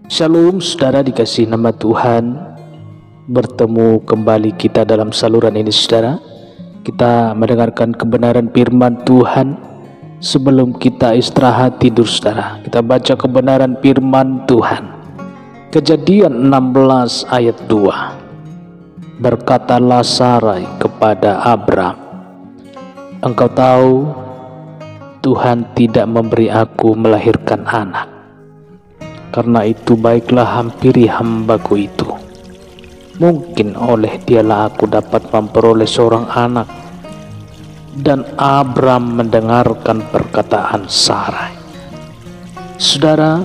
Shalom saudara dikasih nama Tuhan. Bertemu kembali kita dalam saluran ini saudara. Kita mendengarkan kebenaran firman Tuhan. Sebelum kita istirahat tidur saudara, kita baca kebenaran firman Tuhan. Kejadian 16 ayat 2. Berkatalah Sarai kepada Abram, "Engkau tahu Tuhan tidak memberi aku melahirkan anak. Karena itu baiklah hampiri hambaku itu. Mungkin oleh dialah aku dapat memperoleh seorang anak." Dan Abram mendengarkan perkataan Sarai. Saudara,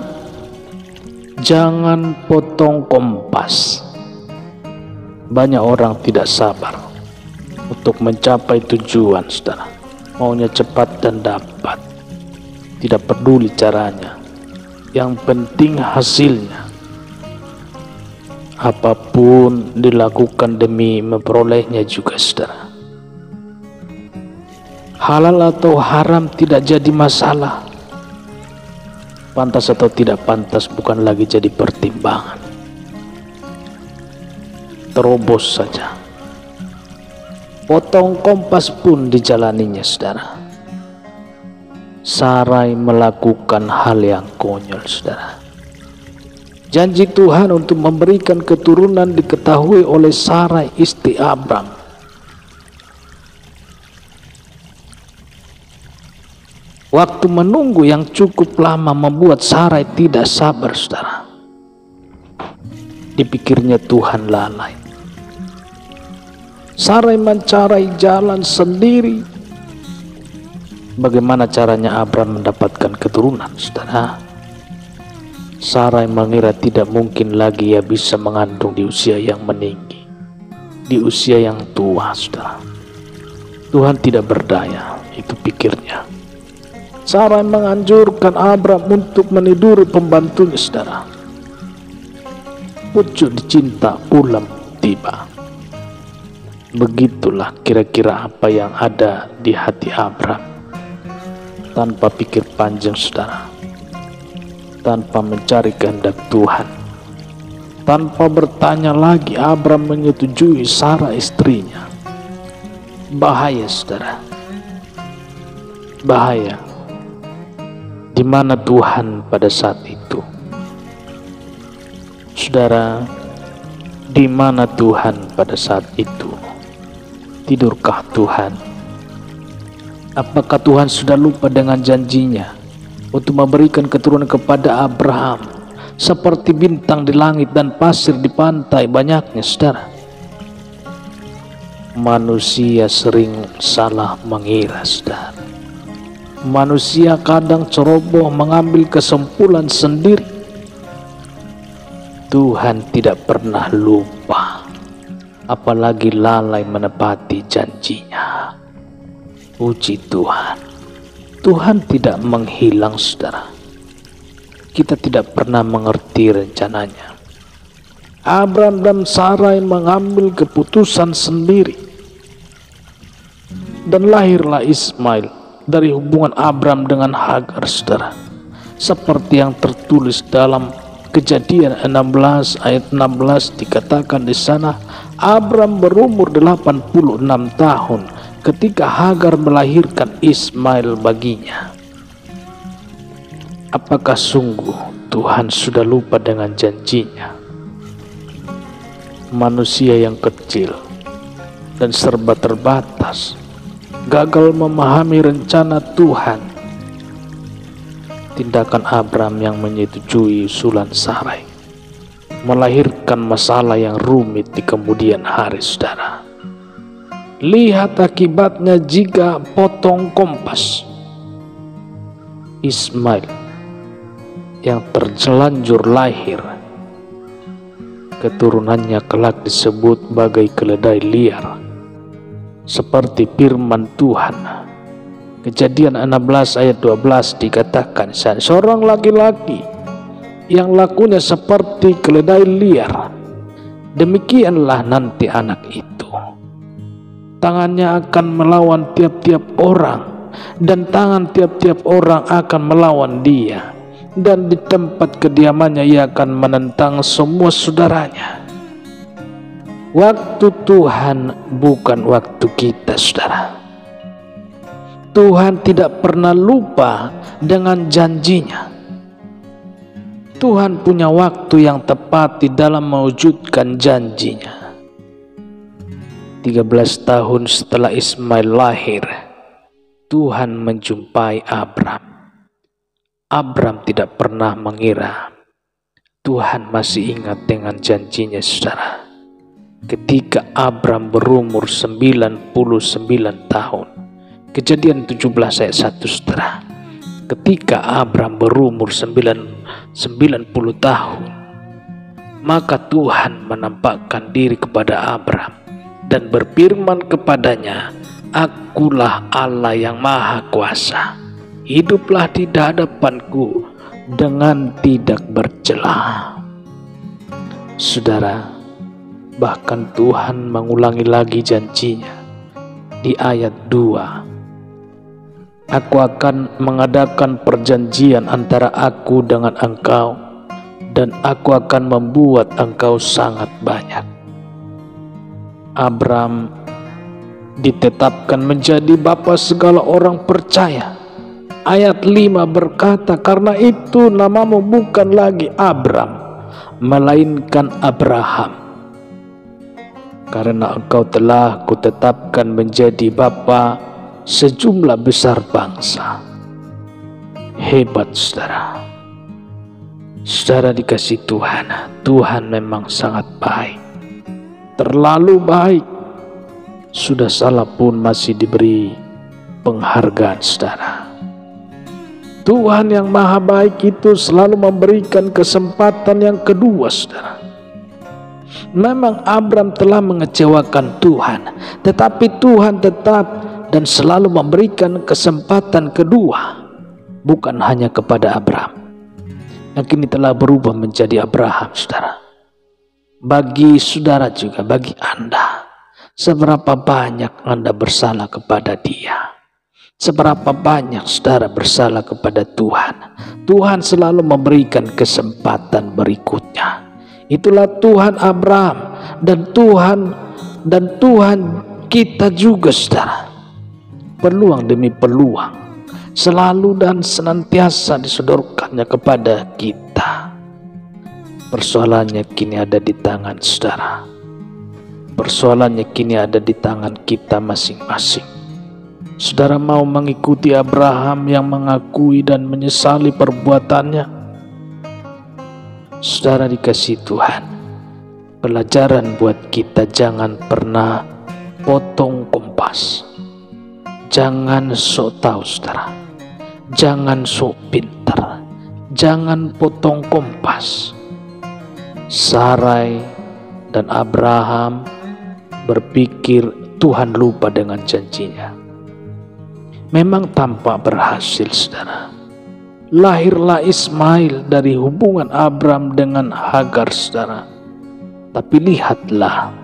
jangan potong kompas. Banyak orang tidak sabar untuk mencapai tujuan saudara. Maunya cepat dan dapat. Tidak peduli caranya. Yang penting hasilnya. Apapun dilakukan demi memperolehnya juga saudara. Halal atau haram tidak jadi masalah. Pantas atau tidak pantas bukan lagi jadi pertimbangan. Terobos saja. Potong kompas pun dijalaninya saudara. Sarai melakukan hal yang konyol saudara. Janji Tuhan untuk memberikan keturunan diketahui oleh Sarai istri Abram. Waktu menunggu yang cukup lama membuat Sarai tidak sabar saudara. Dipikirnya Tuhan lalai. Sarai mencari jalan sendiri. Bagaimana caranya Abram mendapatkan keturunan saudara? Sarai mengira tidak mungkin lagi ia bisa mengandung di usia yang meninggi, di usia yang tua saudara. Tuhan tidak berdaya, itu pikirnya. Sarai menganjurkan Abram untuk meniduri pembantunya saudara. Pucuk cinta ulam tiba. Begitulah kira-kira apa yang ada di hati Abram. Tanpa pikir panjang saudara, tanpa mencari kehendak Tuhan, tanpa bertanya lagi, Abram menyetujui Sarai istrinya. Bahaya saudara, bahaya. Di mana Tuhan pada saat itu? Saudara, di mana Tuhan pada saat itu? Tidurkah Tuhan? Apakah Tuhan sudah lupa dengan janjinya untuk memberikan keturunan kepada Abraham seperti bintang di langit dan pasir di pantai banyaknya saudara? Manusia sering salah mengira saudara. Manusia kadang ceroboh mengambil kesimpulan sendiri. Tuhan tidak pernah lupa, apalagi lalai menepati janjinya. Puji Tuhan. Tuhan tidak menghilang saudara. Kita tidak pernah mengerti rencananya. Abram dan Sarai mengambil keputusan sendiri. Dan lahirlah Ismail dari hubungan Abram dengan Hagar saudara. Seperti yang tertulis dalam Kejadian 16 ayat 16 dikatakan di sana, Abram berumur 86 tahun ketika Hagar melahirkan Ismail baginya. Apakah sungguh Tuhan sudah lupa dengan janjinya? Manusia yang kecil dan serba terbatas gagal memahami rencana Tuhan. Tindakan Abram yang menyetujui usulan Sarai melahirkan masalah yang rumit di kemudian hari saudara. Lihat akibatnya jika potong kompas. Ismail yang terjelanjur lahir, keturunannya kelak disebut bagai keledai liar, seperti firman Tuhan. Kejadian 16 ayat 12 dikatakan, seorang laki-laki yang lakunya seperti keledai liar, demikianlah nanti anak itu. Tangannya akan melawan tiap-tiap orang, dan tangan tiap-tiap orang akan melawan dia. dan di tempat kediamannya ia akan menentang semua saudaranya. Waktu Tuhan bukan waktu kita, saudara. Tuhan tidak pernah lupa dengan janjinya. Tuhan punya waktu yang tepat di dalam mewujudkan janjinya. 13 tahun setelah Ismail lahir, Tuhan menjumpai Abram. Abram tidak pernah mengira Tuhan masih ingat dengan janjinya, saudara. Ketika Abram berumur 99 tahun, Kejadian 17 ayat 1, saudara. Ketika Abram berumur 90 tahun, maka Tuhan menampakkan diri kepada Abram dan berfirman kepadanya, "Akulah Allah yang Maha Kuasa. Hiduplah di hadapanku dengan tidak bercela." Saudara, bahkan Tuhan mengulangi lagi janjinya di ayat 2. "Aku akan mengadakan perjanjian antara aku dengan engkau, dan aku akan membuat engkau sangat banyak." Abram ditetapkan menjadi bapa segala orang percaya. Ayat 5 berkata, "Karena itu namamu bukan lagi Abram, melainkan Abraham, karena engkau telah kutetapkan menjadi bapa sejumlah besar bangsa." Hebat, saudara. Saudara dikasih Tuhan, Tuhan memang sangat baik, terlalu baik. Sudah salah pun masih diberi penghargaan, saudara. Tuhan yang maha baik itu selalu memberikan kesempatan yang kedua, saudara. Memang Abram telah mengecewakan Tuhan, tetapi Tuhan tetap dan selalu memberikan kesempatan kedua, bukan hanya kepada Abram, yang kini telah berubah menjadi Abraham, saudara. Bagi saudara juga, bagi Anda, seberapa banyak Anda bersalah kepada Dia? Seberapa banyak saudara bersalah kepada Tuhan? Tuhan selalu memberikan kesempatan berikutnya. Itulah Tuhan Abraham dan Tuhan kita juga, saudara. Peluang demi peluang selalu dan senantiasa disodorkannya kepada kita. Persoalannya kini ada di tangan saudara. Persoalannya kini ada di tangan kita masing-masing. Saudara mau mengikuti Abraham yang mengakui dan menyesali perbuatannya? Saudara dikasih Tuhan, pelajaran buat kita, jangan pernah potong kompas. Jangan sok tahu, saudara. Jangan sok pintar. Jangan potong kompas. Sarai dan Abraham berpikir Tuhan lupa dengan janjinya. Memang tampak berhasil, saudara. Lahirlah Ismail dari hubungan Abram dengan Hagar, saudara. Tapi lihatlah,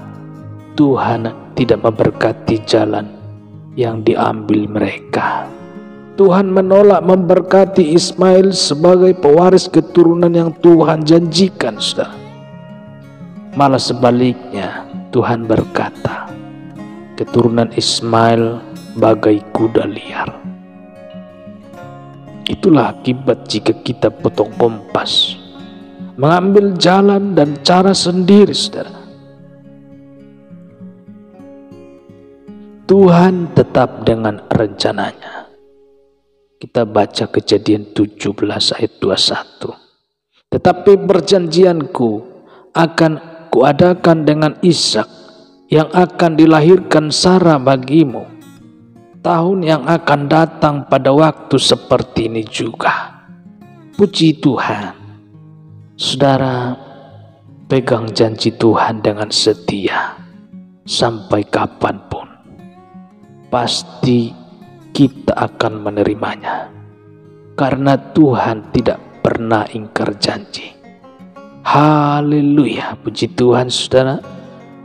Tuhan tidak memberkati jalan yang diambil mereka. Tuhan menolak memberkati Ismail sebagai pewaris keturunan yang Tuhan janjikan, saudara. Malah sebaliknya, Tuhan berkata, keturunan Ismail bagai kuda liar. Itulah akibat jika kita potong kompas, mengambil jalan dan cara sendiri, saudara. Tuhan tetap dengan rencananya. Kita baca Kejadian 17 ayat 21. "Tetapi perjanjianku akan kuadakan dengan Ishak yang akan dilahirkan Sarah bagimu. Tahun yang akan datang pada waktu seperti ini juga." Puji Tuhan. Saudara, pegang janji Tuhan dengan setia sampai kapanpun. Pasti kita akan menerimanya, karena Tuhan tidak pernah ingkar janji. Haleluya, puji Tuhan, saudara.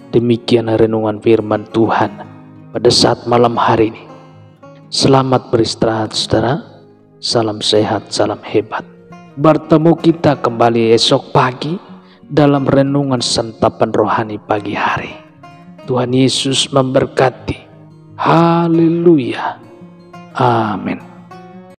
Demikian renungan firman Tuhan pada saat malam hari ini. Selamat beristirahat, saudara. Salam sehat, salam hebat. Bertemu kita kembali esok pagi dalam renungan santapan rohani pagi hari. Tuhan Yesus memberkati. Haleluya. Amin.